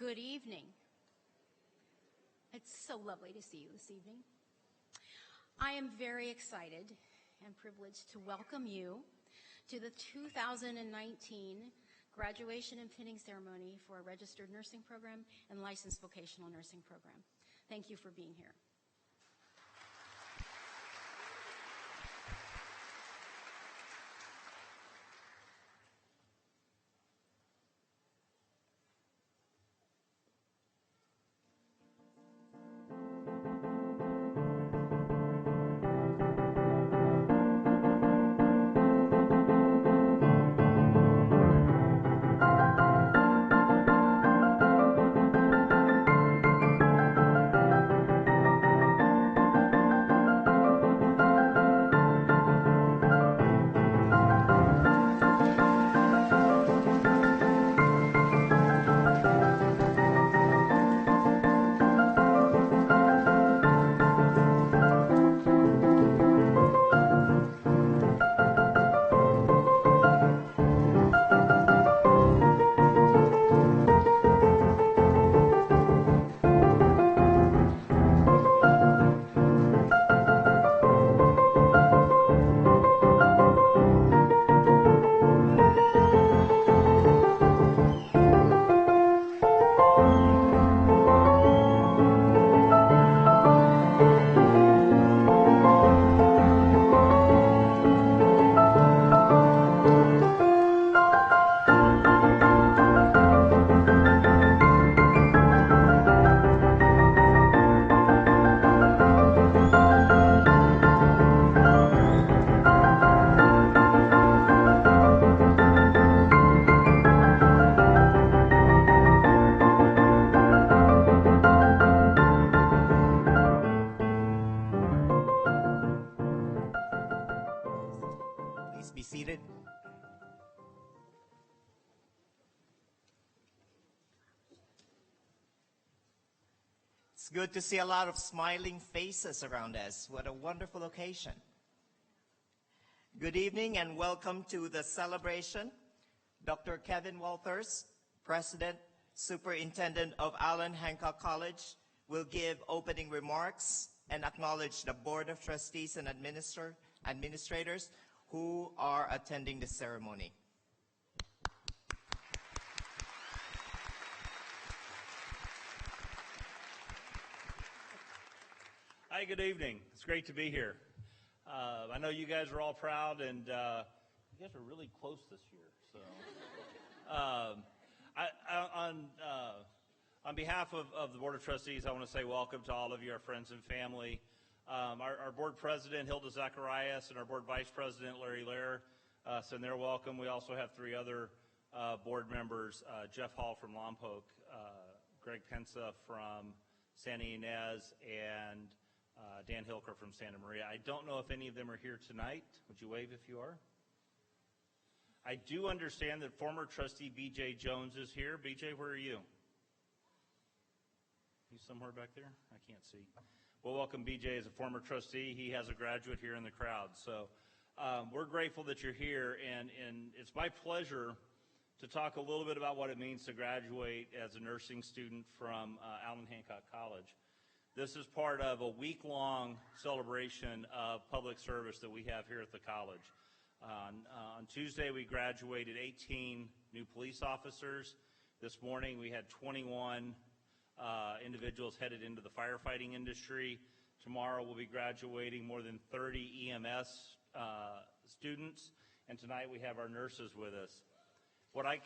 Good evening. It's so lovely to see you this evening. I am very excited and privileged to welcome you to the 2019 Graduation and Pinning Ceremony for a Registered Nursing Program and Licensed Vocational Nursing Program. Thank you for being here. It's good to see a lot of smiling faces around us. What a wonderful occasion. Good evening and welcome to the celebration. Dr. Kevin Walters, President, Superintendent of Allen Hancock College, will give opening remarks and acknowledge the Board of Trustees and administrators who are attending the ceremony. Hi, good evening. It's great to be here. I know you guys are all proud, and you guys are really close this year. So, on behalf of the Board of Trustees, I want to say welcome to all of you, our friends and family. Our Board President, Hilda Zacharias, and our Board Vice President, Larry Lair, send their welcome. We also have three other board members, Jeff Hall from Lompoc, Greg Pensa from Santa Ynez, and Dan Hilker from Santa Maria. I don't know if any of them are here tonight. Would you wave if you are? I do understand that former trustee B.J. Jones is here. B.J., where are you? He's somewhere back there? I can't see. Well, welcome B.J. as a former trustee. He has a graduate here in the crowd. So we're grateful that you're here, and it's my pleasure to talk a little bit about what it means to graduate as a nursing student from Allen Hancock College. This is part of a week-long celebration of public service that we have here at the college. On Tuesday, we graduated 18 new police officers. This morning, we had 21 individuals headed into the firefighting industry. Tomorrow, we'll be graduating more than 30 EMS students. And tonight, we have our nurses with us. What I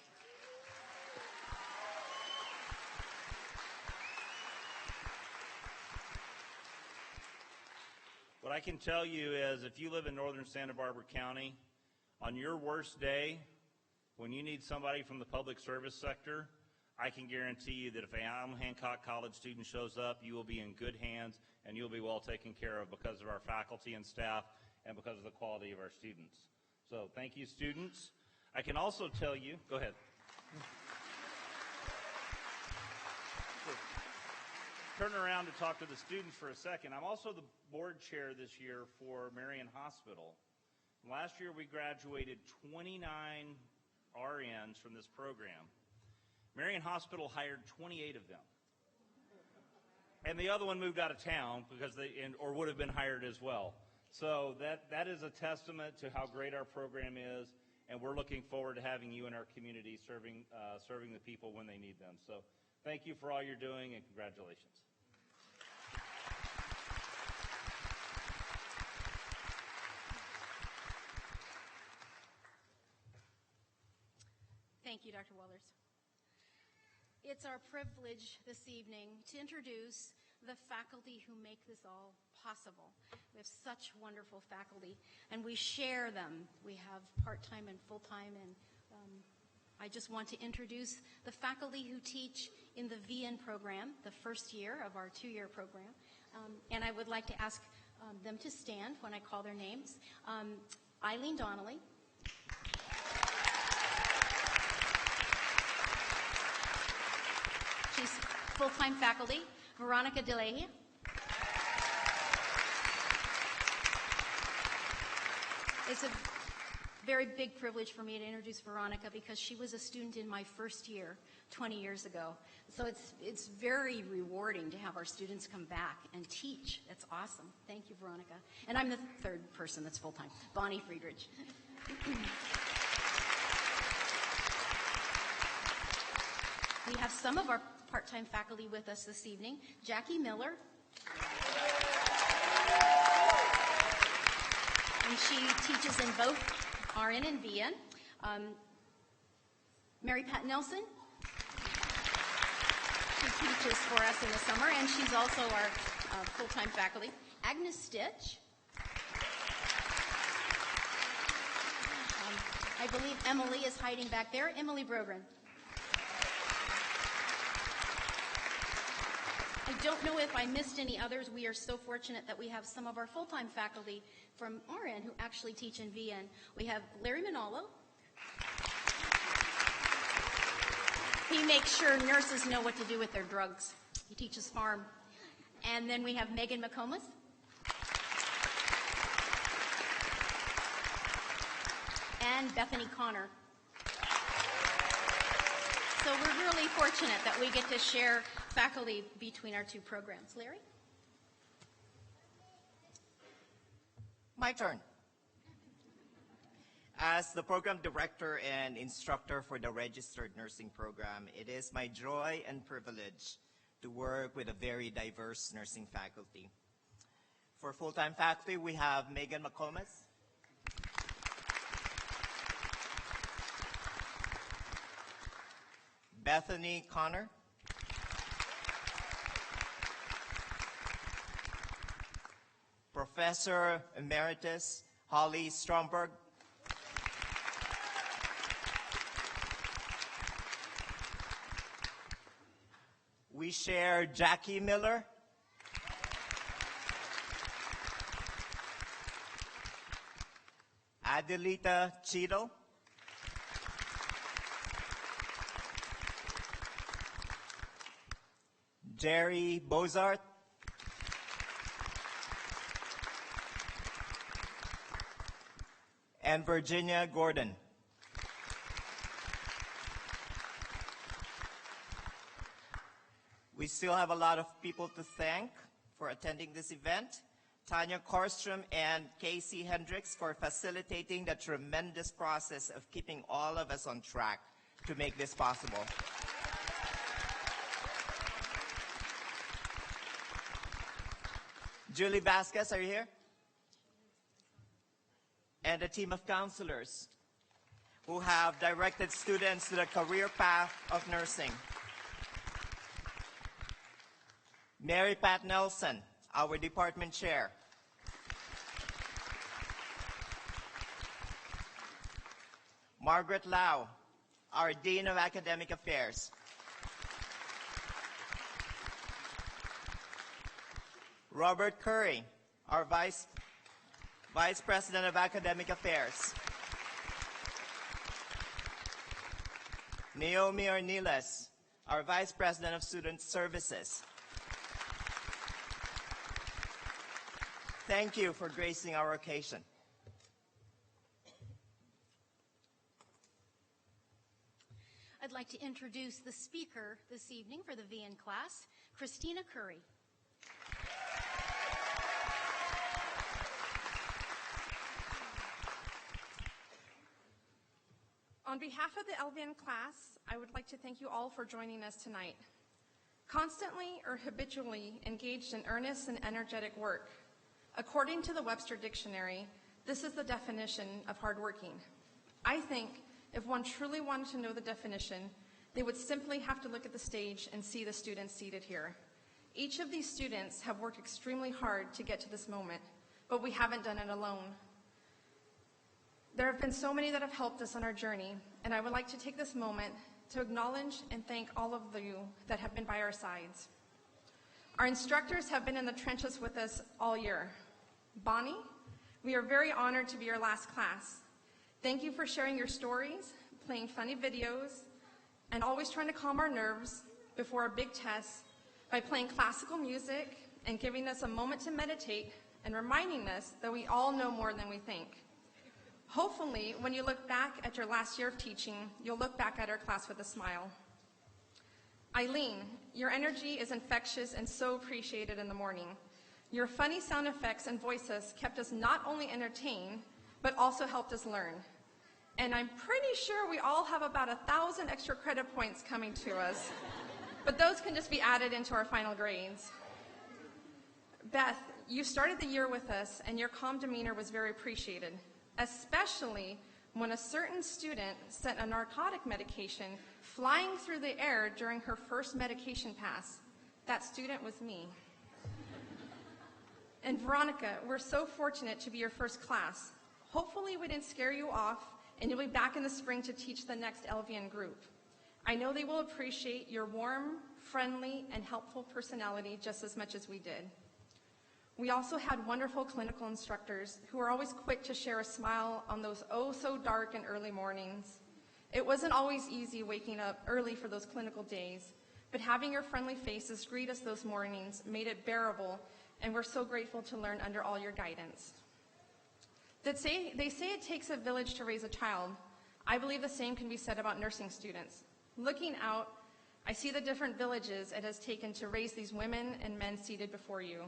can tell you is if you live in northern Santa Barbara County, on your worst day, when you need somebody from the public service sector, I can guarantee you that if an Allen Hancock College student shows up, you will be in good hands and you'll be well taken care of because of our faculty and staff and because of the quality of our students. So thank you, students. I can also tell you, go ahead. Turn around to talk to the students for a second. I'm also the board chair this year for Marion Hospital. Last year we graduated 29 RNs from this program. Marion Hospital hired 28 of them. And the other one moved out of town because or would have been hired as well. So that is a testament to how great our program is, and we're looking forward to having you in our community serving the people when they need them. So thank you for all you're doing, and congratulations. Thank you, Dr. Walters. It's our privilege this evening to introduce the faculty who make this all possible. We have such wonderful faculty, and we share them. We have part-time and full-time, and I just want to introduce the faculty who teach in the VN program, the first year of our 2-year program, and I would like to ask them to stand when I call their names. Eileen Donnelly. She's full-time faculty. Veronica DeLahey. It's a very big privilege for me to introduce Veronica because she was a student in my first year 20 years ago. So it's very rewarding to have our students come back and teach. That's awesome. Thank you, Veronica. And I'm the third person that's full-time, Bonnie Friedrich. We have some of our part-time faculty with us this evening. Jackie Miller. And she teaches in both RN and VN. Mary Pat Nelson. She teaches for us in the summer, and she's also our full-time faculty. Agnes Stitch. I believe Emily is hiding back there. Emily Brogren. I don't know if I missed any others. We are so fortunate that we have some of our full-time faculty from RN who actually teach in VN. We have Larry Manalo. He makes sure nurses know what to do with their drugs. He teaches pharm. And then we have Megan McComas. And Bethany Connor. So we're really fortunate that we get to share faculty between our two programs. Larry? My turn. As the program director and instructor for the registered nursing program, it is my joy and privilege to work with a very diverse nursing faculty. For full-time faculty, we have Megan McComas, Bethany Connor, Professor Emeritus Holly Stromberg, we share Jackie Miller, Adelita Cheadle, Jerry Bozart, and Virginia Gordon. We still have a lot of people to thank for attending this event. Tanya Korstrom and Casey Hendricks for facilitating the tremendous process of keeping all of us on track to make this possible. Julie Vasquez, are you here? And a team of counselors who have directed students to the career path of nursing. Mary Pat Nelson, our department chair. Margaret Lau, our Dean of Academic Affairs. Robert Curry, our Vice President of Academic Affairs. Naomi Ornelas, our Vice President of Student Services. Thank you for gracing our occasion. I'd like like to introduce the speaker this evening for the VN class, Christina Curry. On behalf of the LVN class, I would like to thank you all for joining us tonight. Constantly or habitually engaged in earnest and energetic work. According to the Webster Dictionary, this is the definition of hardworking. I think if one truly wanted to know the definition, they would simply have to look at the stage and see the students seated here. Each of these students have worked extremely hard to get to this moment, but we haven't done it alone. There have been so many that have helped us on our journey, and I would like to take this moment to acknowledge and thank all of you that have been by our sides. Our instructors have been in the trenches with us all year. Bonnie, we are very honored to be your last class. Thank you for sharing your stories, playing funny videos, and always trying to calm our nerves before a big test by playing classical music and giving us a moment to meditate and reminding us that we all know more than we think. Hopefully, when you look back at your last year of teaching, you'll look back at our class with a smile. Eileen, your energy is infectious and so appreciated in the morning. Your funny sound effects and voices kept us not only entertained, but also helped us learn. And I'm pretty sure we all have about 1,000 extra credit points coming to us, but those can just be added into our final grades. Beth, you started the year with us, and your calm demeanor was very appreciated, especially when a certain student sent a narcotic medication flying through the air during her first medication pass. That student was me. And Veronica, we're so fortunate to be your first class. Hopefully we didn't scare you off, and you'll be back in the spring to teach the next LVN group. I know they will appreciate your warm, friendly, and helpful personality just as much as we did. We also had wonderful clinical instructors who were always quick to share a smile on those oh-so-dark and early mornings. It wasn't always easy waking up early for those clinical days, but having your friendly faces greet us those mornings made it bearable, and we're so grateful to learn under all your guidance. They say it takes a village to raise a child. I believe the same can be said about nursing students. Looking out, I see the different villages it has taken to raise these women and men seated before you.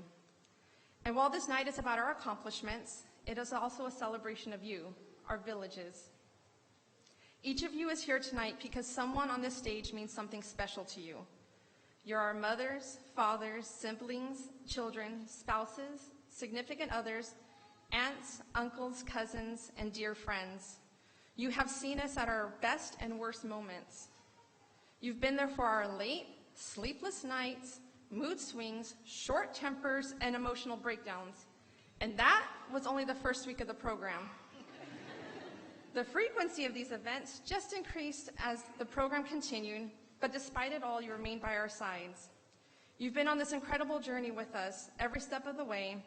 And while this night is about our accomplishments, it is also a celebration of you, our villages. Each of you is here tonight because someone on this stage means something special to you. You're our mothers, fathers, siblings, children, spouses, significant others, aunts, uncles, cousins, and dear friends. You have seen us at our best and worst moments. You've been there for our late, sleepless nights, mood swings, short tempers, and emotional breakdowns. And that was only the first week of the program. The frequency of these events just increased as the program continued, but despite it all, you remained by our sides. You've been on this incredible journey with us every step of the way,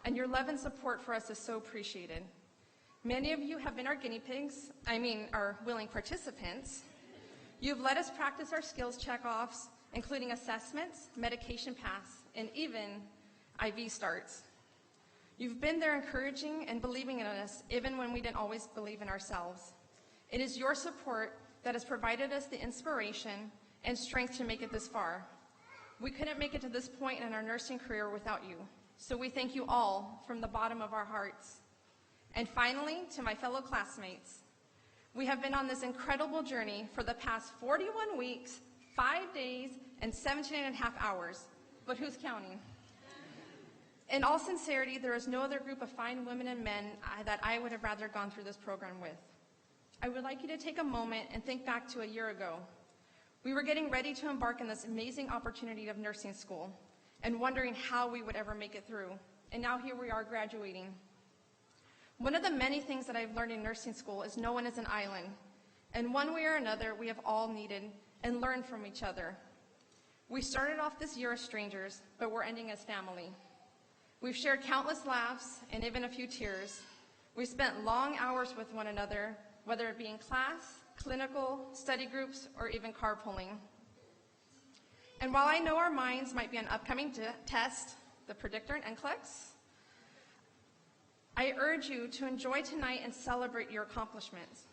and your love and support for us is so appreciated. Many of you have been our guinea pigs, our willing participants. You've let us practice our skills check-offs, including assessments, medication paths, and even IV starts. You've been there encouraging and believing in us, even when we didn't always believe in ourselves. It is your support that has provided us the inspiration and strength to make it this far. We couldn't make it to this point in our nursing career without you, so we thank you all from the bottom of our hearts. And finally, to my fellow classmates, we have been on this incredible journey for the past 41 weeks, 5 days, and 17.5 hours, but who's counting? In all sincerity, there is no other group of fine women and men that I would have rather gone through this program with. I would like you to take a moment and think back to a year ago. We were getting ready to embark on this amazing opportunity of nursing school and wondering how we would ever make it through. And now here we are graduating. One of the many things that I've learned in nursing school is no one is an island. And one way or another, we have all needed and learned from each other. We started off this year as strangers, but we're ending as family. We've shared countless laughs and even a few tears. We've spent long hours with one another, whether it be in class, clinical, study groups, or even carpooling. And while I know our minds might be on upcoming test, the predictor and NCLEX, I urge you to enjoy tonight and celebrate your accomplishments.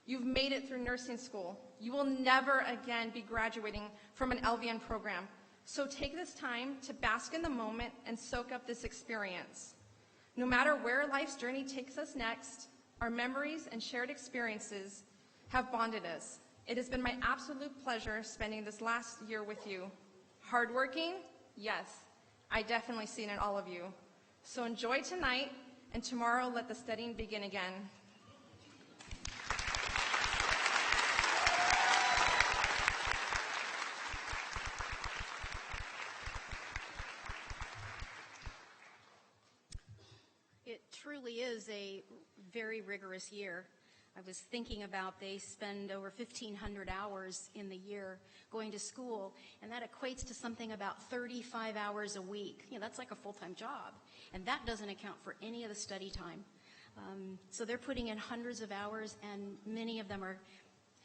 You've made it through nursing school. You will never again be graduating from an LVN program. So take this time to bask in the moment and soak up this experience. No matter where life's journey takes us next, our memories and shared experiences have bonded us. It has been my absolute pleasure spending this last year with you. Hardworking? Yes, I definitely see it in all of you. So enjoy tonight, and tomorrow let the studying begin again. It truly is a very rigorous year. I was thinking about they spend over 1,500 hours in the year going to school, and that equates to something about 35 hours a week. You know, that's like a full-time job, and that doesn't account for any of the study time. So they're putting in hundreds of hours, and many of them are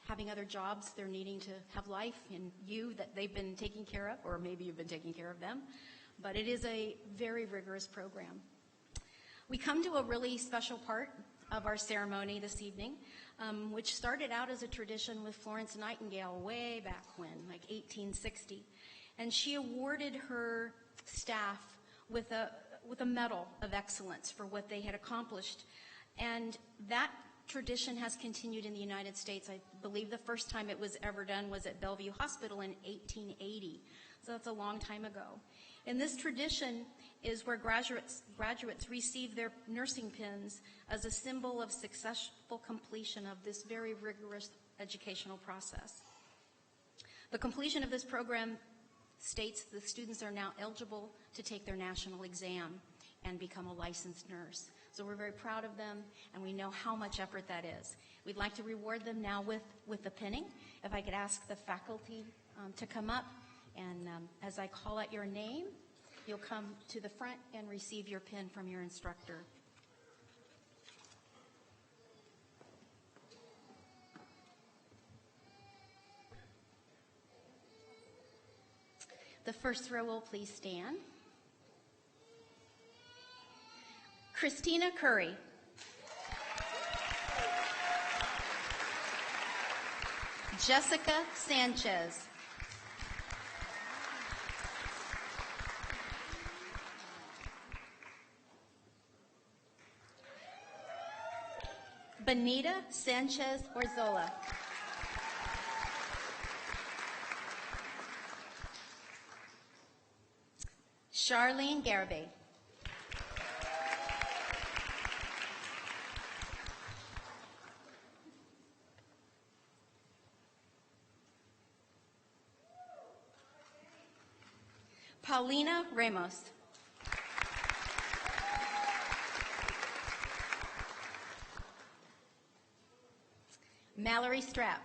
having other jobs. They're needing to have life, and you that they've been taking care of, or maybe you've been taking care of them. But it is a very rigorous program. We come to a really special part of our ceremony this evening, which started out as a tradition with Florence Nightingale way back when, like 1860. And she awarded her staff with a medal of excellence for what they had accomplished. And that tradition has continued in the United States. I believe the first time it was ever done was at Bellevue Hospital in 1880. So that's a long time ago. And this tradition is where graduates receive their nursing pins as a symbol of successful completion of this very rigorous educational process. The completion of this program states the students are now eligible to take their national exam and become a licensed nurse. So we're very proud of them, and we know how much effort that is. We'd like to reward them now with the pinning. If I could ask the faculty to come up, and as I call out your name, you'll come to the front and receive your pin from your instructor. The first row will please stand. Christina Curry. Jessica Sanchez. Benita Sanchez Orzola. Charlene Garibay. Paulina Ramos. Mallory Strapp.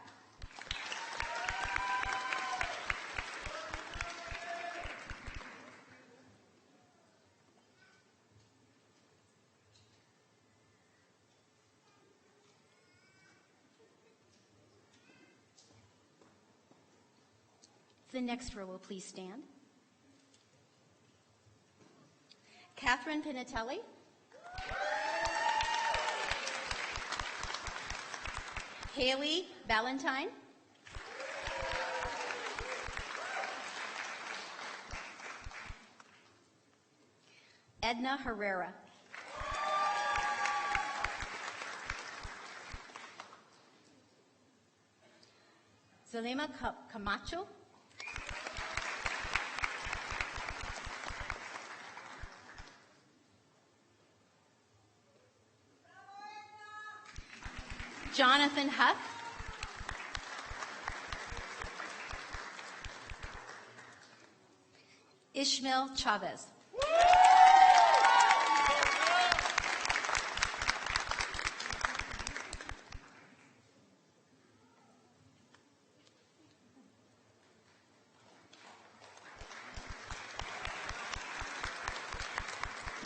The next row will please stand. Catherine Pinatelli. Haley Valentine. Edna Herrera. Zulema Camacho. Jonathan Huff. Ishmael Chavez.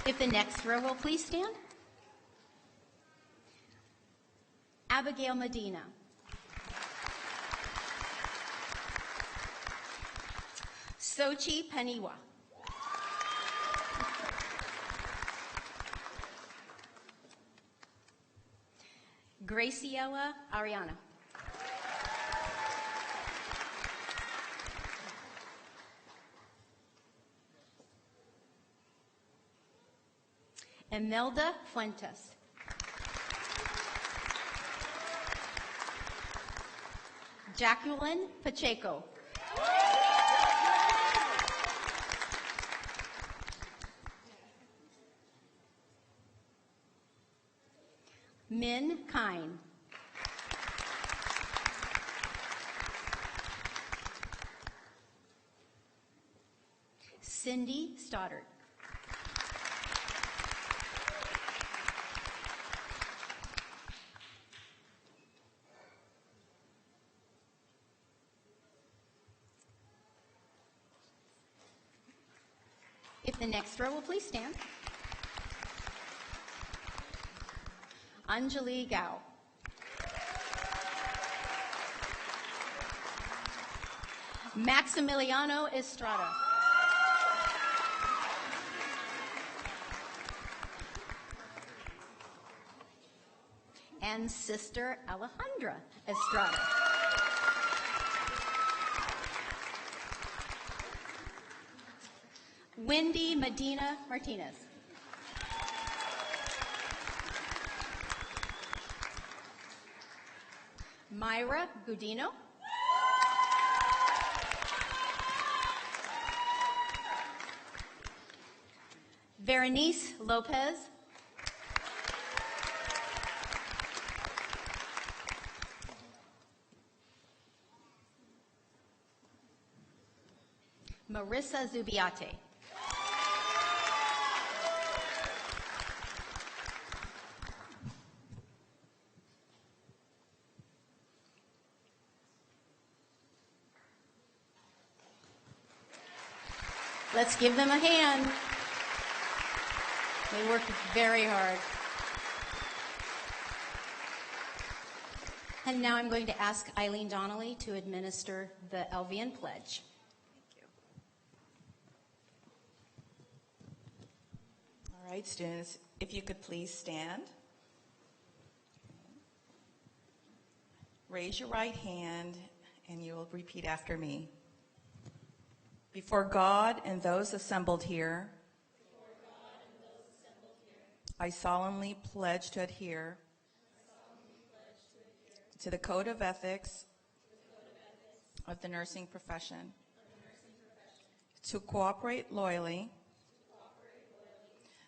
If the next row will please stand. Abigail Medina. Sochi Paniwa. Graciela Ariana. Imelda Fuentes. Jacqueline Pacheco. Min Kine. Cindy Stoddard. If the next row will please stand. Anjali Gao. Maximiliano Estrada. And Sister Alejandra Estrada. Wendy Medina Martinez. Myra Gudino. Berenice Lopez. Marissa Zubiate. Let's give them a hand. They worked very hard. And now I'm going to ask Eileen Donnelly to administer the LVN pledge. All right, students, if you could please stand. Raise your right hand and you will repeat after me. Before God and those assembled here, I solemnly pledge to adhere to the Code of Ethics of the nursing profession, to cooperate loyally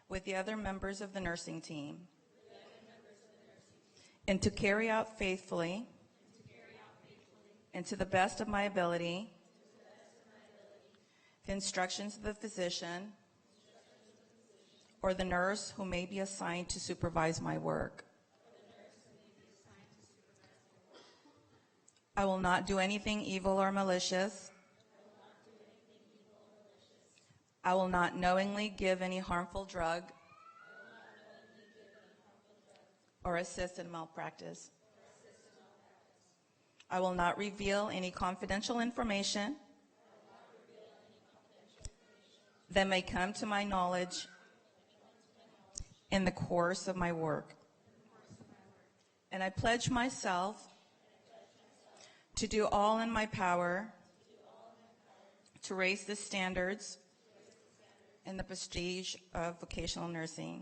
with the other members of the nursing team, and to carry out faithfully and to the best of my ability the instructions of the physician or the nurse who may be assigned to supervise my work. I will not do anything evil or malicious. I will not knowingly give any harmful drug or assist in malpractice. I will not reveal any confidential information that may come to my knowledge in the course of my work. And I pledge myself to do all in my power to raise the standards and the prestige of vocational nursing.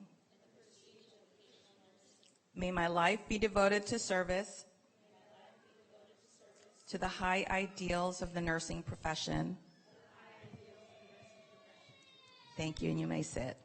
May my life be devoted to service to the high ideals of the nursing profession. Thank you, and you may sit.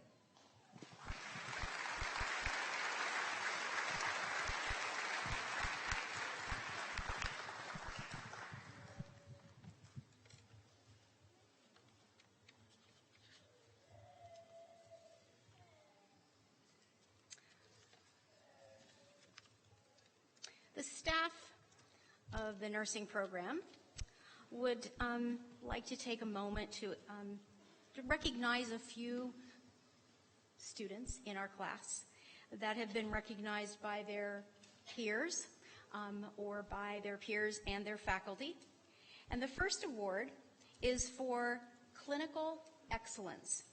The staff of the nursing program would like to take a moment to recognize a few students in our class that have been recognized by their peers or by their peers and their faculty. And the first award is for clinical excellence.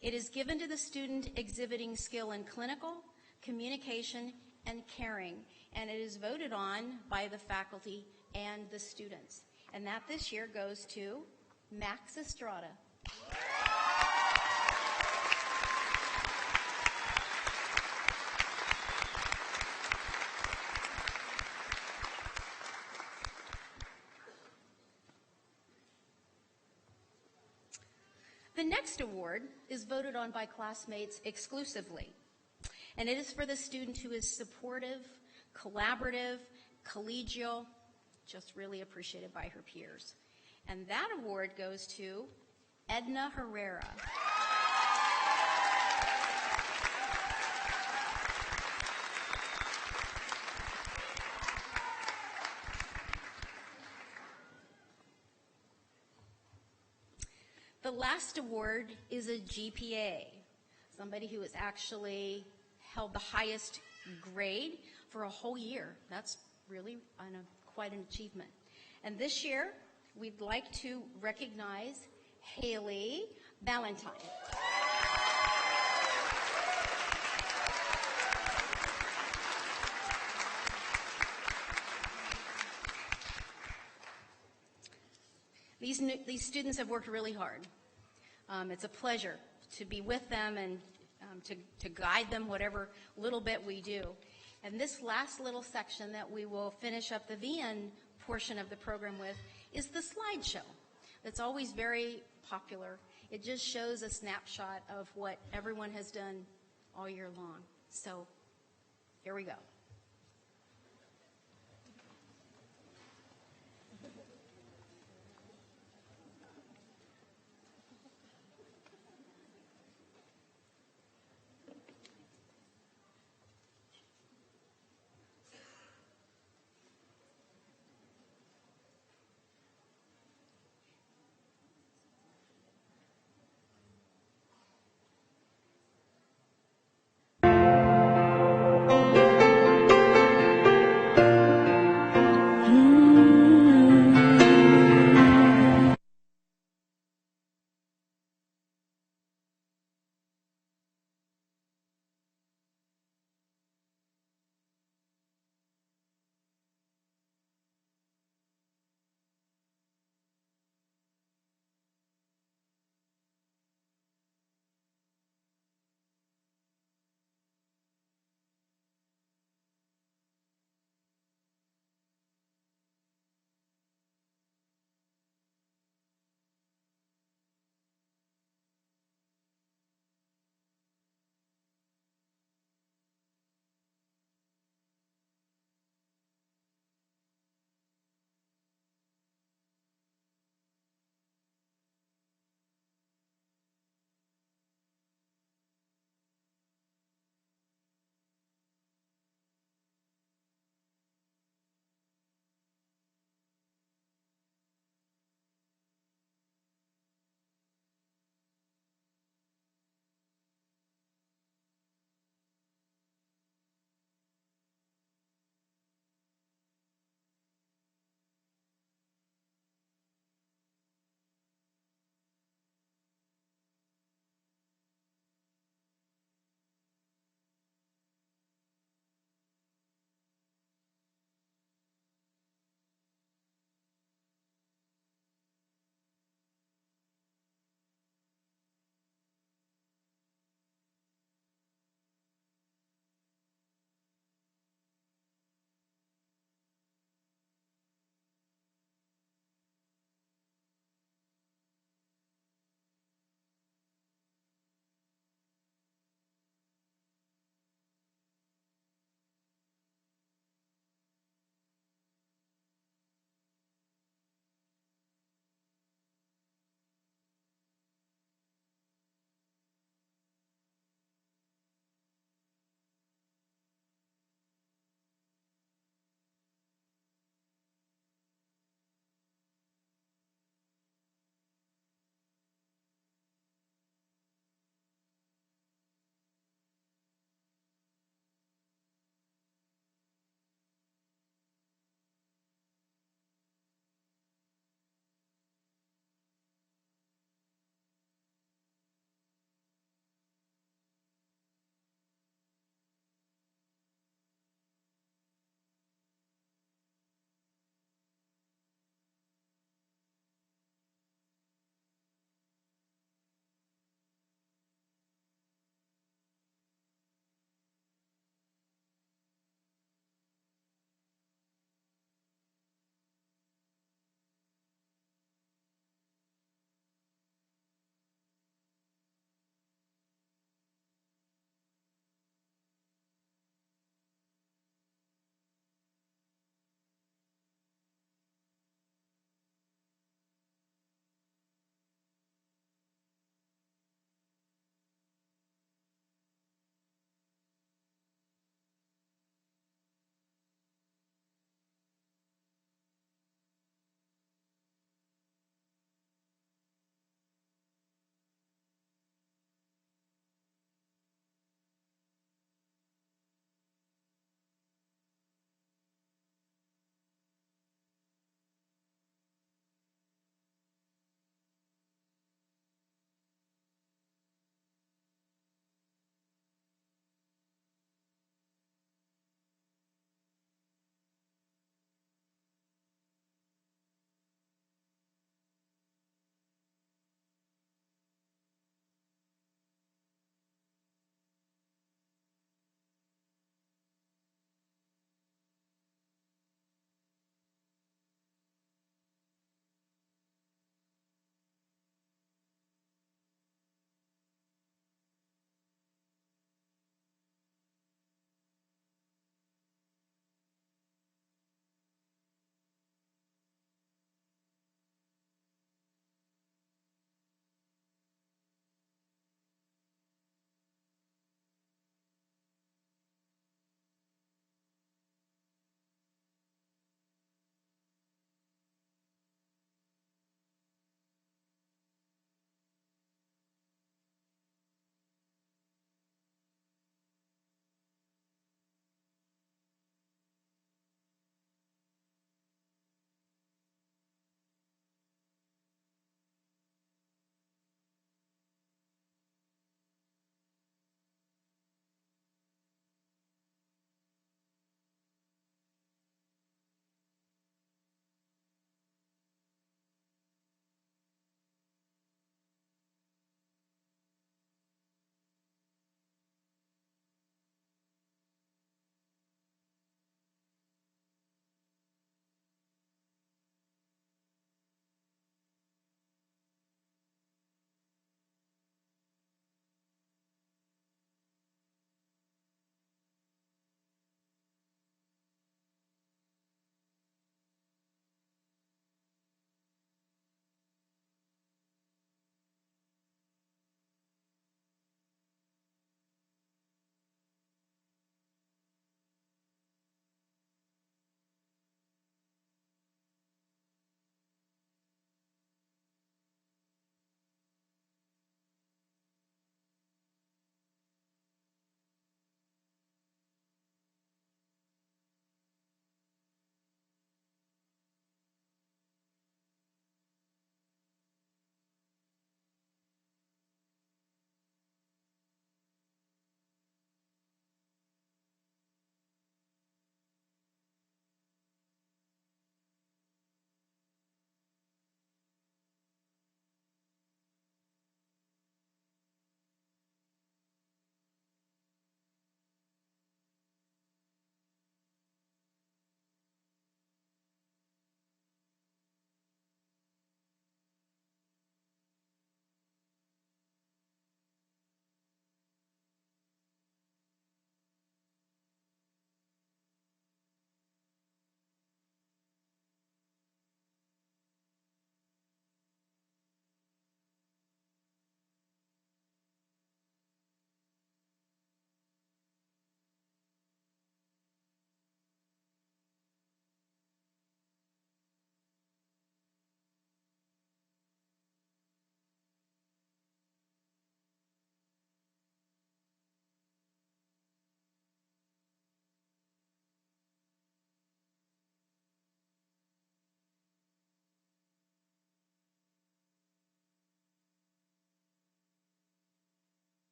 It is given to the student exhibiting skill in clinical, communication, and caring, and it is voted on by the faculty and the students. And that this year goes to Max Estrada. The next award is voted on by classmates exclusively, and it is for the student who is supportive, collaborative, collegial, just really appreciated by her peers. And that award goes to Edna Herrera. The last award is a GPA, somebody who has actually held the highest grade for a whole year. That's really quite an achievement. And this year, we'd like to recognize Haley Valentine. These students have worked really hard. It's a pleasure to be with them and to guide them whatever little bit we do. And this last little section that we will finish up the VN portion of the program with is the slideshow. That's always very popular. It just shows a snapshot of what everyone has done all year long. So here we go.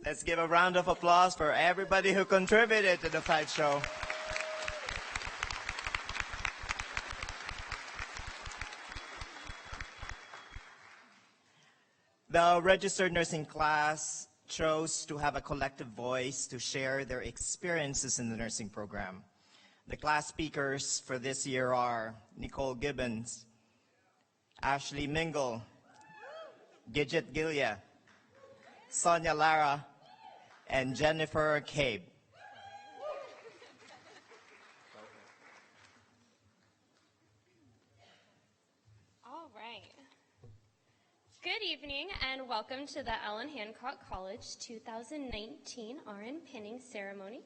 Let's give a round of applause for everybody who contributed to the slideshow. The registered nursing class chose to have a collective voice to share their experiences in the nursing program. The class speakers for this year are Nicole Gibbons, Ashley Mingle, Gidget Gilia, Sonia Lara, and Jennifer Cabe. All right. Good evening and welcome to the Allen Hancock College 2019 RN pinning ceremony.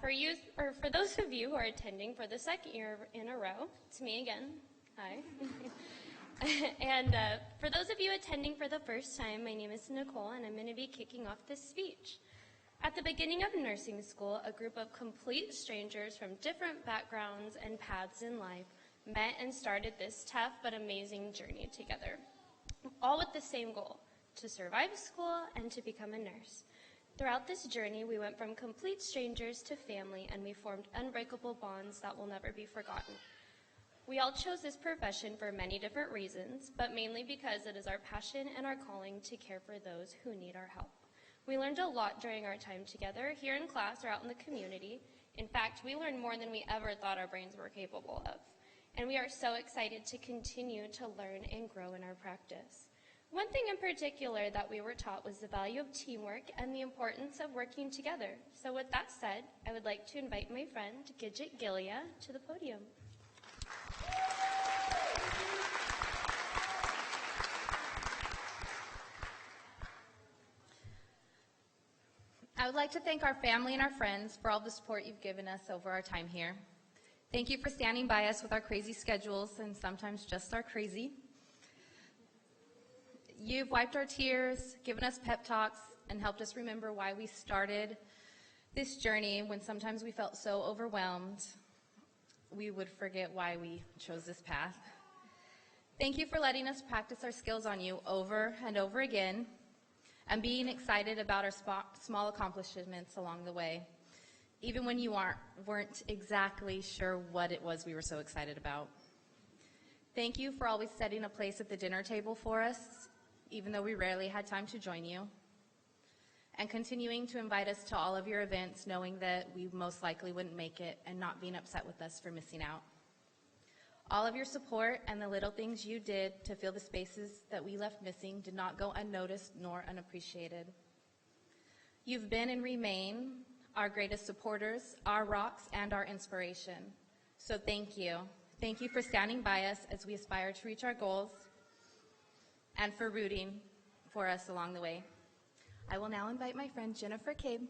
For those of you who are attending for the second year in a row, it's me again. Hi. And for those of you attending for the first time, my name is Nicole, and I'm going to be kicking off this speech. At the beginning of nursing school, a group of complete strangers from different backgrounds and paths in life met and started this tough but amazing journey together, all with the same goal, to survive school and to become a nurse. Throughout this journey, we went from complete strangers to family, and we formed unbreakable bonds that will never be forgotten. We all chose this profession for many different reasons, but mainly because it is our passion and our calling to care for those who need our help. We learned a lot during our time together, here in class or out in the community. In fact, we learned more than we ever thought our brains were capable of. And we are so excited to continue to learn and grow in our practice. One thing in particular that we were taught was the value of teamwork and the importance of working together. So with that said, I would like to invite my friend, Gidget Gilia, to the podium. I would like to thank our family and our friends for all the support you've given us over our time here. Thank you for standing by us with our crazy schedules and sometimes just our crazy. You've wiped our tears, given us pep talks, and helped us remember why we started this journey when sometimes we felt so overwhelmed we would forget why we chose this path. Thank you for letting us practice our skills on you over and over again and being excited about our small accomplishments along the way, even when you weren't exactly sure what it was we were so excited about. Thank you for always setting a place at the dinner table for us, even though we rarely had time to join you, and continuing to invite us to all of your events, knowing that we most likely wouldn't make it, and not being upset with us for missing out. All of your support and the little things you did to fill the spaces that we left missing did not go unnoticed nor unappreciated. You've been and remain our greatest supporters, our rocks, and our inspiration. So thank you. Thank you for standing by us as we aspire to reach our goals and for rooting for us along the way. I will now invite my friend Jennifer Cabe.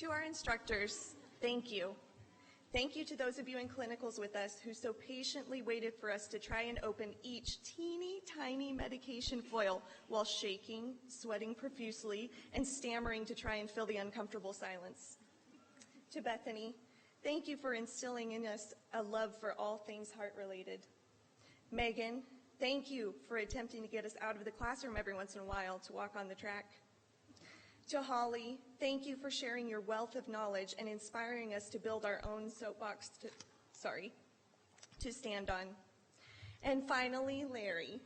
To our instructors, thank you. Thank you to those of you in clinicals with us who so patiently waited for us to try and open each teeny tiny medication foil while shaking, sweating profusely, and stammering to try and fill the uncomfortable silence. To Bethany, thank you for instilling in us a love for all things heart-related. Megan, thank you for attempting to get us out of the classroom every once in a while to walk on the track. To Holly, thank you for sharing your wealth of knowledge and inspiring us to build our own soapbox to stand on. And finally, Larry,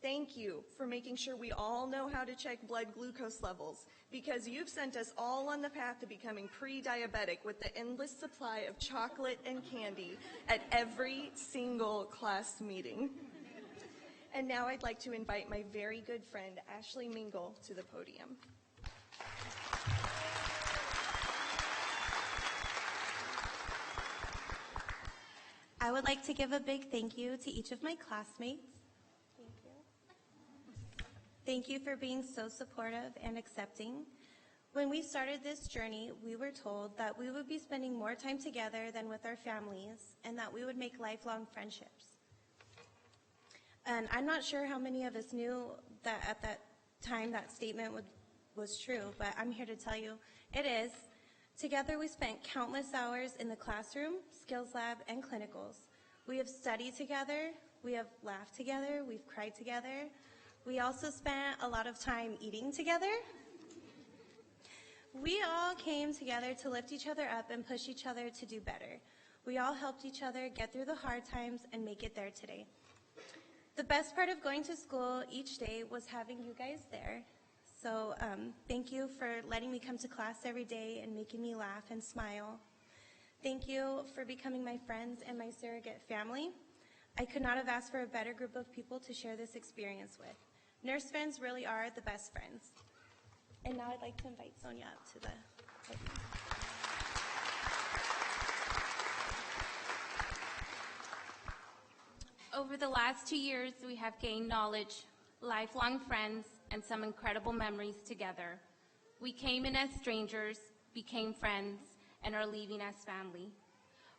thank you for making sure we all know how to check blood glucose levels, because you've sent us all on the path to becoming pre-diabetic with the endless supply of chocolate and candy at every single class meeting. And now I'd like to invite my very good friend, Ashley Mingle, to the podium. I would like to give a big thank you to each of my classmates. Thank you. Thank you for being so supportive and accepting. When we started this journey, we were told that we would be spending more time together than with our families, and that we would make lifelong friendships. And I'm not sure how many of us knew that at that time that statement was true, but I'm here to tell you it is. Together we spent countless hours in the classroom, skills lab, and clinicals. We have studied together, we have laughed together, we've cried together. We also spent a lot of time eating together. We all came together to lift each other up and push each other to do better. We all helped each other get through the hard times and make it there today. The best part of going to school each day was having you guys there. So thank you for letting me come to class every day and making me laugh and smile. Thank you for becoming my friends and my surrogate family. I could not have asked for a better group of people to share this experience with. Nurse friends really are the best friends. And now I'd like to invite Sonia up to the podium. Over the last 2 years, we have gained knowledge, lifelong friends, and some incredible memories together. We came in as strangers, became friends, and are leaving as family.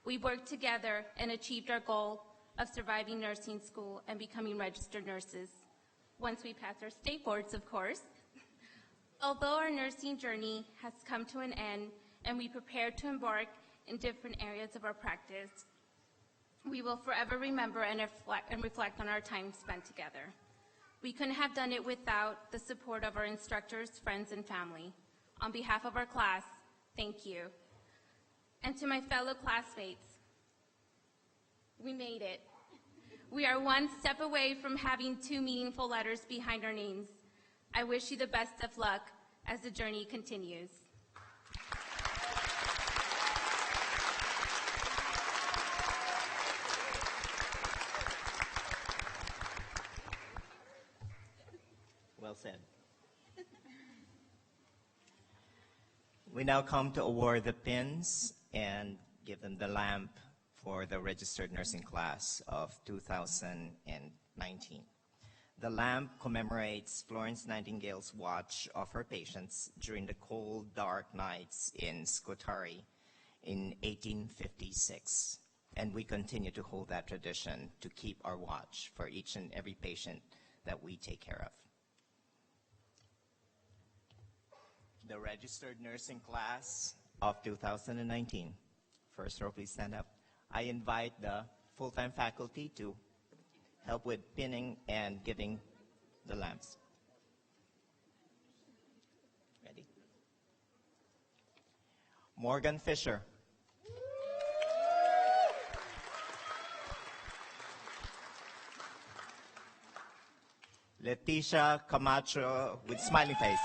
We worked together and achieved our goal of surviving nursing school and becoming registered nurses. Once we pass our state boards, of course. Although our nursing journey has come to an end and we prepare to embark in different areas of our practice, we will forever remember and reflect on our time spent together. We couldn't have done it without the support of our instructors, friends, and family. On behalf of our class, thank you. And to my fellow classmates, we made it. We are one step away from having 2 meaningful letters behind our names. I wish you the best of luck as the journey continues. Well said. We now come to award the pins and give them the lamp for the registered nursing class of 2019. The lamp commemorates Florence Nightingale's watch of her patients during the cold, dark nights in Scutari in 1856. And we continue to hold that tradition to keep our watch for each and every patient that we take care of. The registered nursing class of 2019. First row, please stand up. I invite the full-time faculty to help with pinning and giving the lamps. Ready? Morgan Fisher. Leticia Camacho with smiling face.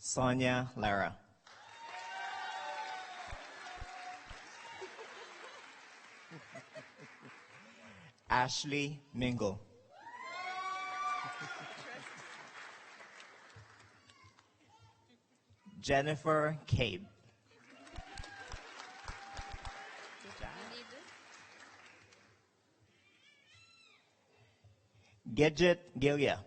Sonia Lara. Ashley Mingle. Jennifer Cabe. Gidget Gilia.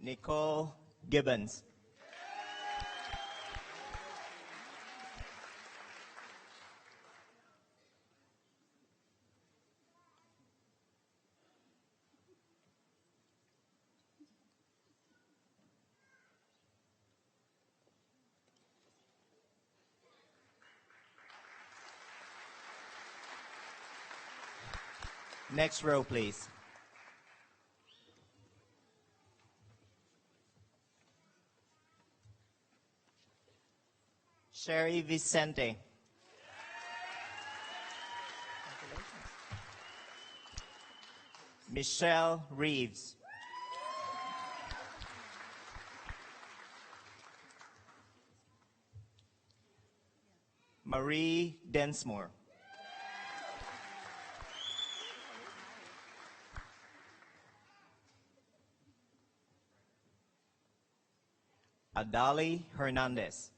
Nicole Gibbons. Next row, please. Sherry Vicente. Michelle Reeves. Marie Densmore. Adali Hernandez.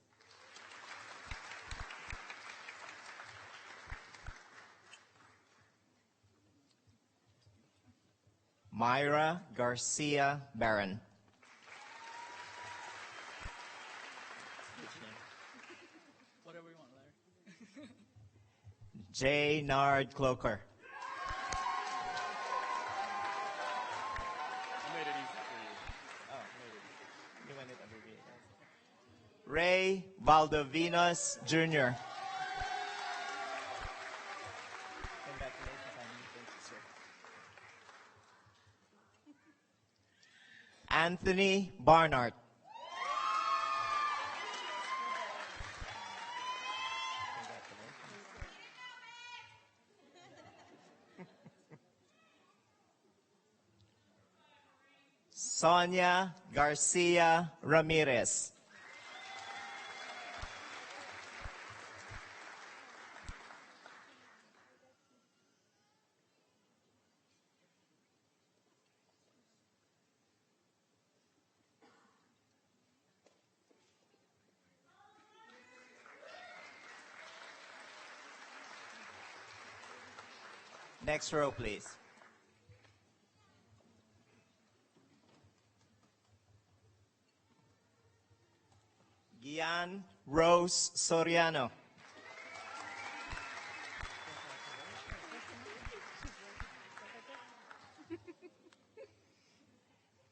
Myra Garcia Barron. Whatever you want, Larry. J. Nard Cloker. Ray Valdovinos Jr. Anthony Barnard. Sonia Garcia Ramirez. Next row, please. Gian Rose Soriano.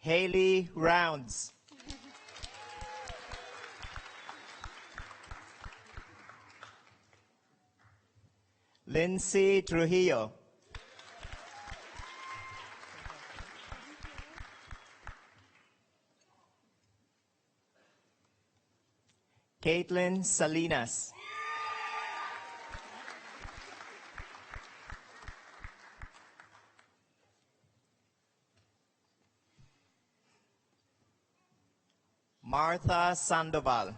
Haley Rounds. Lindsay Trujillo. Caitlin Salinas. Martha Sandoval.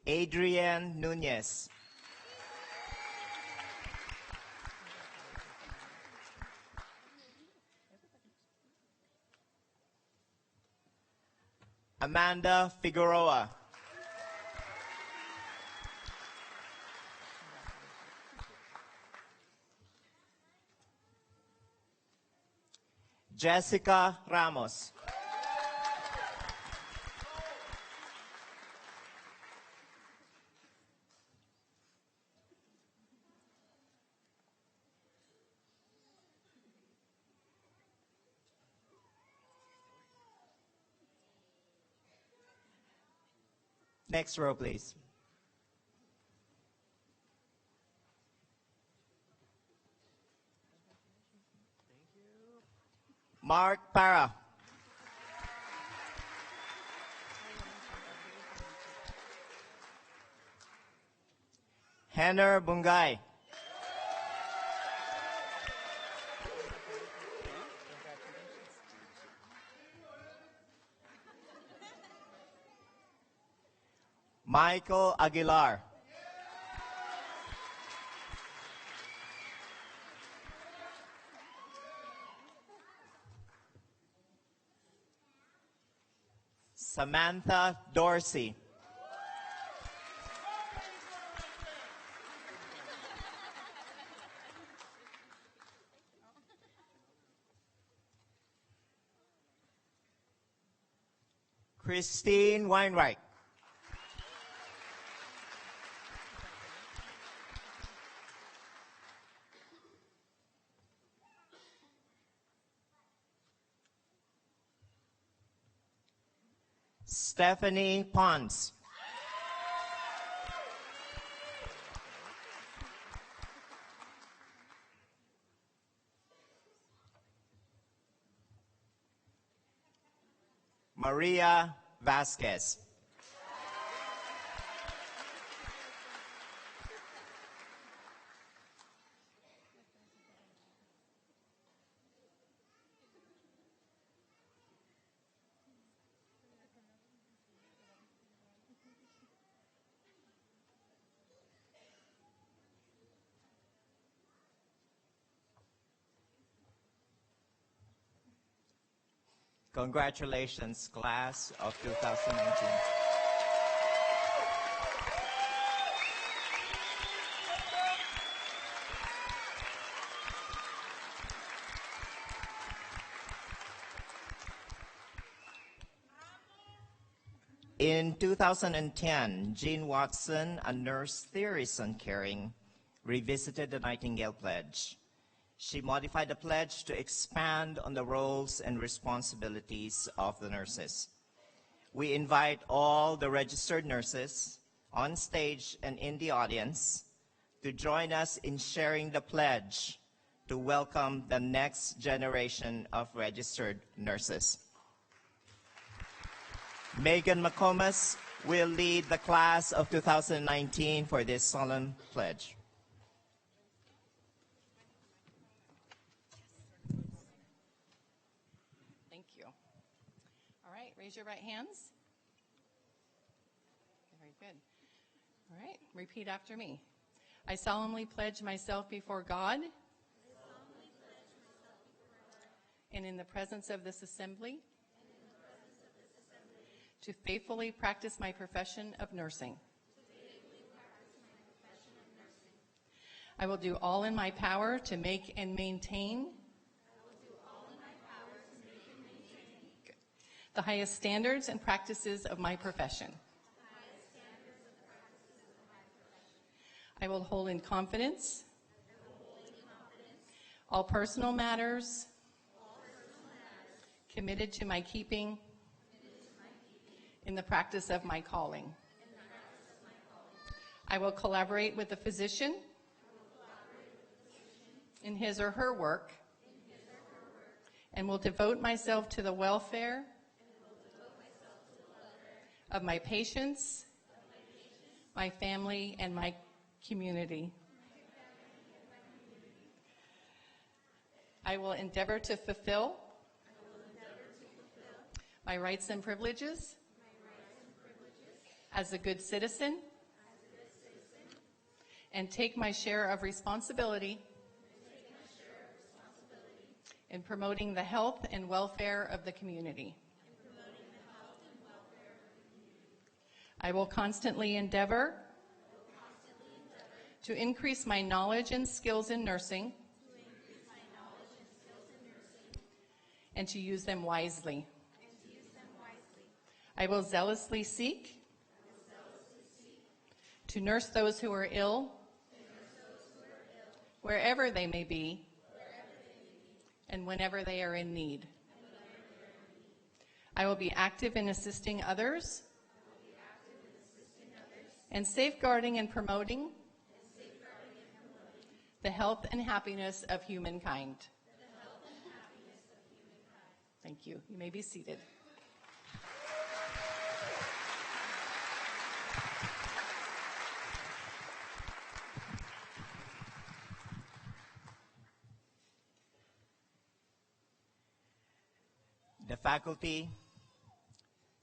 Adrienne Nunez. Amanda Figueroa. Jessica Ramos. Next row, please. Mark Para. Henner Bungay. Michael Aguilar. Samantha Dorsey. Christine Weinreich. Stephanie Pons. Maria Vasquez. Congratulations, class of 2019. In 2010, Jean Watson, a nurse theory and caring, revisited the Nightingale Pledge. She modified the pledge to expand on the roles and responsibilities of the nurses. We invite all the registered nurses on stage and in the audience to join us in sharing the pledge to welcome the next generation of registered nurses. Megan McComas will lead the class of 2019 for this solemn pledge. Thank you. All right, raise your right hands. Very good. All right, repeat after me. I solemnly pledge myself before God and in the presence of this assembly to faithfully practice my profession of nursing. I will do all in my power to make and maintain the highest standards and practices of my profession. I will hold in confidence all personal matters committed to my keeping in the practice of my calling. I will collaborate with the physician in his or her work and will devote myself to the welfare of my patients, my family, and my community. I will endeavor to fulfill my rights and privileges as a good citizen and take my share of responsibility in promoting the health and welfare of the community. I will constantly endeavor to increase my knowledge and skills in nursing and to use them wisely. I will zealously seek to nurse those who are ill wherever they may be and whenever they are in need. I will be active in assisting others and safeguarding and promoting the health and happiness of humankind. Thank you. You may be seated. The faculty,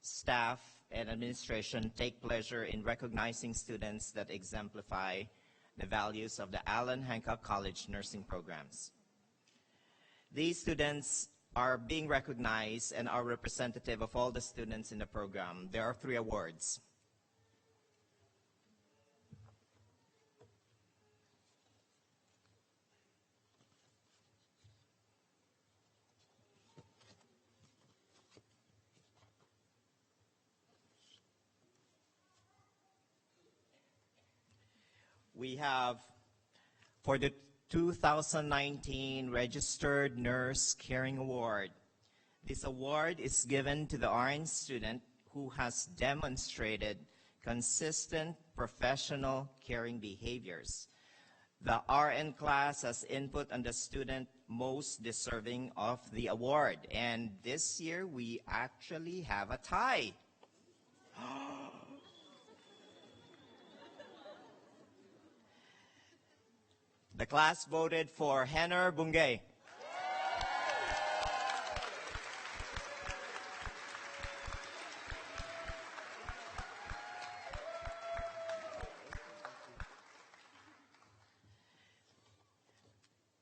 staff, and administration take pleasure in recognizing students that exemplify the values of the Allen Hancock College nursing programs. These students are being recognized and are representative of all the students in the program. There are 3 awards. We have, for the 2019 Registered Nurse Caring Award. This award is given to the RN student who has demonstrated consistent professional caring behaviors. The RN class has input on the student most deserving of the award, and this year we actually have a tie. The class voted for Henner Bungay.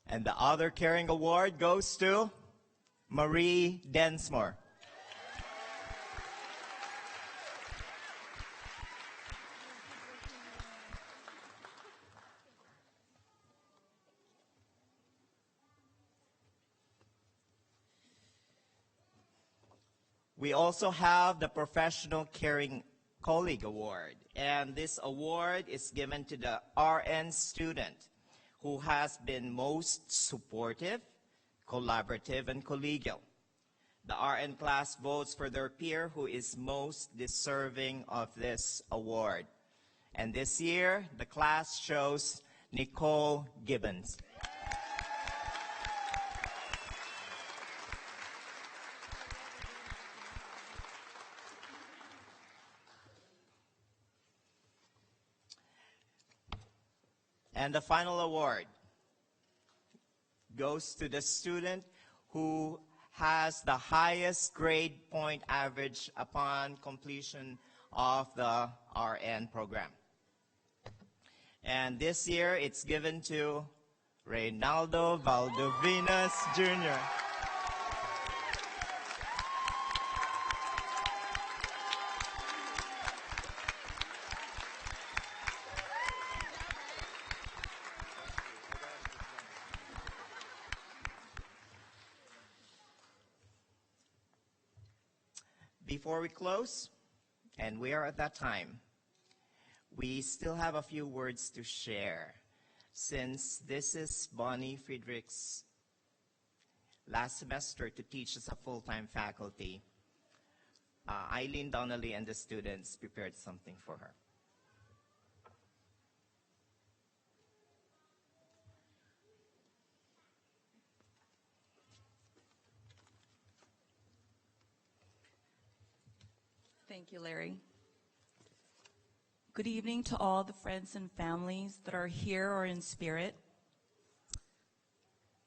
And the other caring award goes to Marie Densmore. We also have the Professional Caring Colleague Award. And this award is given to the RN student who has been most supportive, collaborative, and collegial. The RN class votes for their peer who is most deserving of this award. And this year, the class chose Nicole Gibbons. And the final award goes to the student who has the highest grade point average upon completion of the RN program. And this year, it's given to Reynaldo Valdovinas Jr. Before we close, and we are at that time, we still have a few words to share. Since this is Bonnie Friedrich's last semester to teach as a full-time faculty, Eileen Donnelly and the students prepared something for her. Thank you, Larry. Good evening to all the friends and families that are here or in spirit.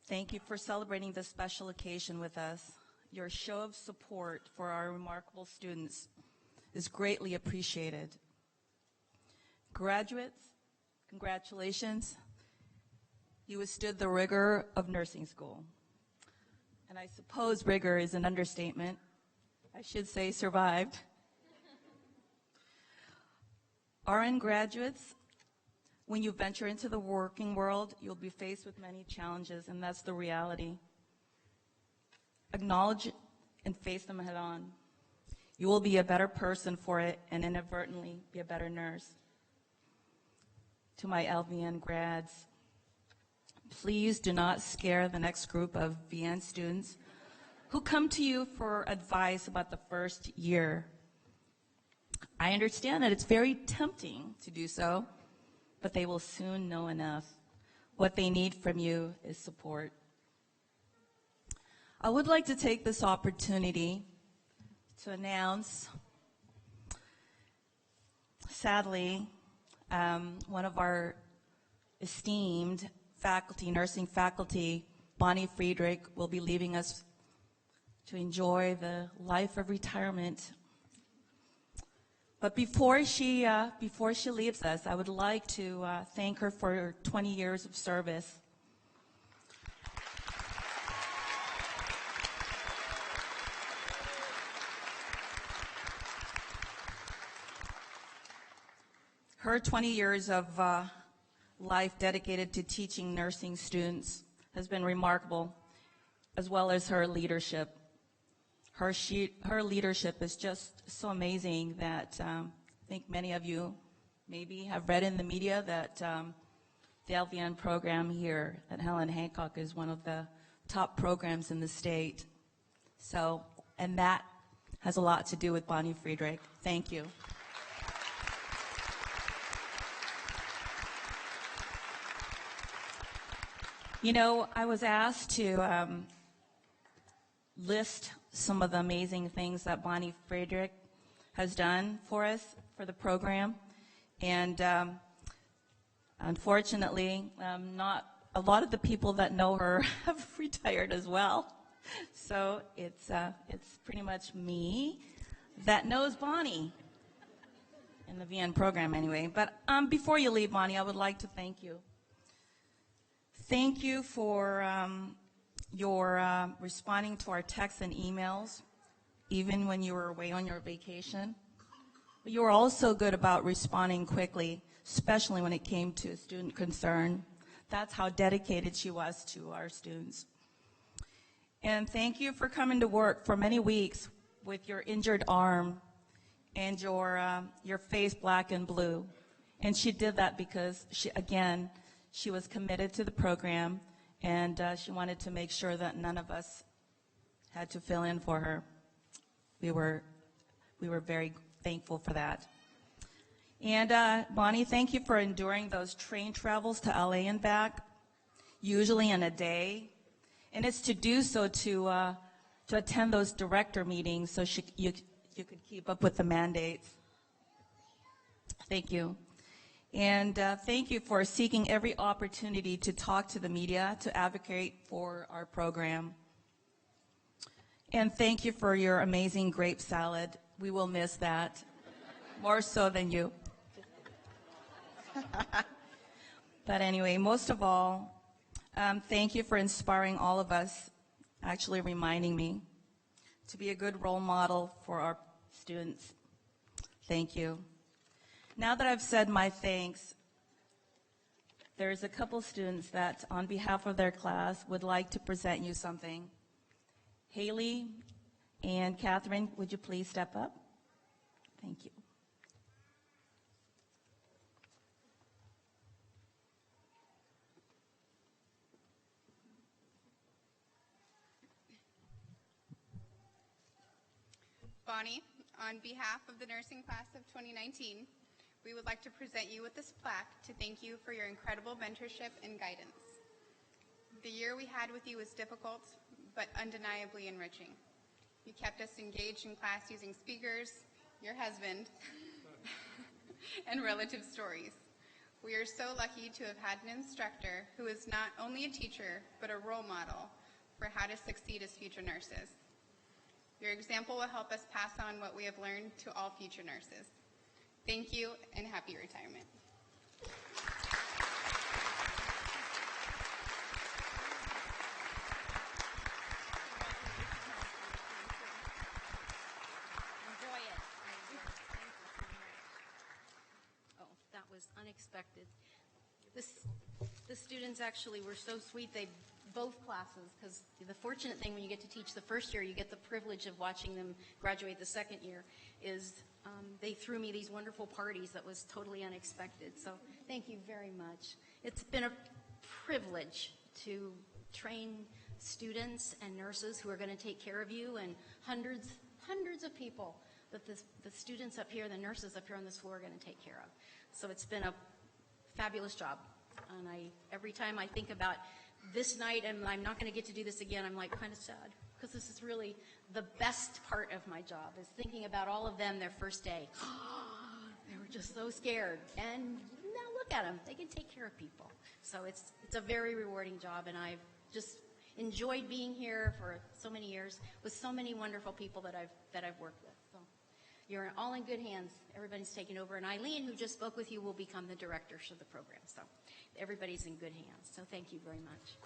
Thank you for celebrating this special occasion with us. Your show of support for our remarkable students is greatly appreciated. Graduates, congratulations. You withstood the rigor of nursing school. And I suppose rigor is an understatement. I should say survived. RN graduates, when you venture into the working world, you'll be faced with many challenges, and that's the reality. Acknowledge and face them head on. You will be a better person for it and inadvertently be a better nurse. To my LVN grads, please do not scare the next group of VN students who come to you for advice about the first year. I understand that it's very tempting to do so, but they will soon know enough. What they need from you is support. I would like to take this opportunity to announce, sadly, one of our esteemed faculty, nursing faculty, Bonnie Friedrich, will be leaving us to enjoy the life of retirement. But before she leaves us, I would like to thank her for her 20 years of service. Her 20 years of life dedicated to teaching nursing students has been remarkable, as well as her leadership. Her leadership is just so amazing that I think many of you maybe have read in the media that the LVN program here at Helen Hancock is one of the top programs in the state. So, and that has a lot to do with Bonnie Friedrich. Thank you. You know, I was asked to list some of the amazing things that Bonnie Friedrich has done for us, for the program. And unfortunately, not a lot of the people that know her have retired as well. So it's pretty much me that knows Bonnie, in the VN program anyway. But before you leave, Bonnie, I would like to thank you. Thank you for your responding to our texts and emails, even when you were away on your vacation. But you were also good about responding quickly, especially when it came to a student concern. That's how dedicated she was to our students. And thank you for coming to work for many weeks with your injured arm and your face black and blue. And she did that because, she was committed to the program, and she wanted to make sure that none of us had to fill in for her. We were very thankful for that. And Bonnie, thank you for enduring those train travels to LA and back, usually in a day. And it's to do so to attend those director meetings so you could keep up with the mandates. Thank you. And thank you for seeking every opportunity to talk to the media, to advocate for our program. And thank you for your amazing grape salad. We will miss that, more so than you. But anyway, most of all, thank you for inspiring all of us, actually reminding me to be a good role model for our students. Thank you. Now that I've said my thanks, there's a couple students that, on behalf of their class, would like to present you something. Haley and Catherine, would you please step up? Thank you. Bonnie, on behalf of the nursing class of 2019, we would like to present you with this plaque to thank you for your incredible mentorship and guidance. The year we had with you was difficult, but undeniably enriching. You kept us engaged in class using speakers, your husband, and relative stories. We are so lucky to have had an instructor who is not only a teacher, but a role model for how to succeed as future nurses. Your example will help us pass on what we have learned to all future nurses. Thank you, and happy retirement. Enjoy it. Oh, that was unexpected. The students actually were so sweet. Both classes, because the fortunate thing when you get to teach the first year, you get the privilege of watching them graduate the second year, is they threw me these wonderful parties that was totally unexpected. So thank you very much. It's been a privilege to train students and nurses who are going to take care of you, and hundreds of people that the students up here, the nurses up here on this floor are going to take care of. So it's been a fabulous job. And every time I think about this night and I'm not going to get to do this again, I'm like kind of sad, because this is really the best part of my job, is thinking about all of them their first day. They were just so scared, and now look at them, they can take care of people. So it's a very rewarding job, and I've just enjoyed being here for so many years with so many wonderful people that I've worked with. So you're all in good hands. Everybody's taking over, and Eileen, who just spoke with you, will become the director of the program. So everybody's in good hands. So thank you very much.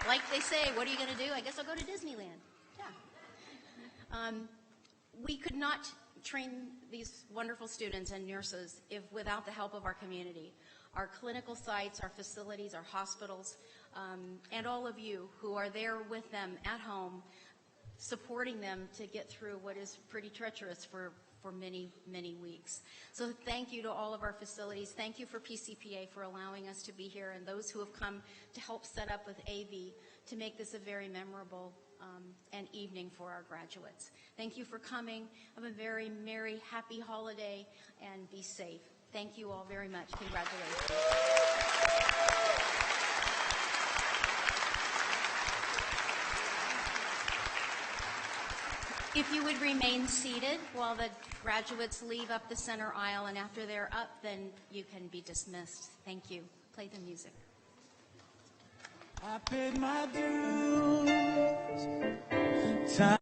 Like they say, what are you going to do? I guess I'll go to Disneyland. Yeah. We could not train these wonderful students and nurses without the help of our community. Our clinical sites, our facilities, our hospitals, and all of you who are there with them at home, supporting them to get through what is pretty treacherous for many, many weeks. So thank you to all of our facilities. Thank you for PCPA for allowing us to be here, and those who have come to help set up with AV to make this a very memorable an evening for our graduates. Thank you for coming. Have a very merry, happy holiday, and be safe. Thank you all very much. Congratulations. If you would remain seated while the graduates leave up the center aisle, and after they're up, then you can be dismissed. Thank you. Play the music. I paid my dues. Time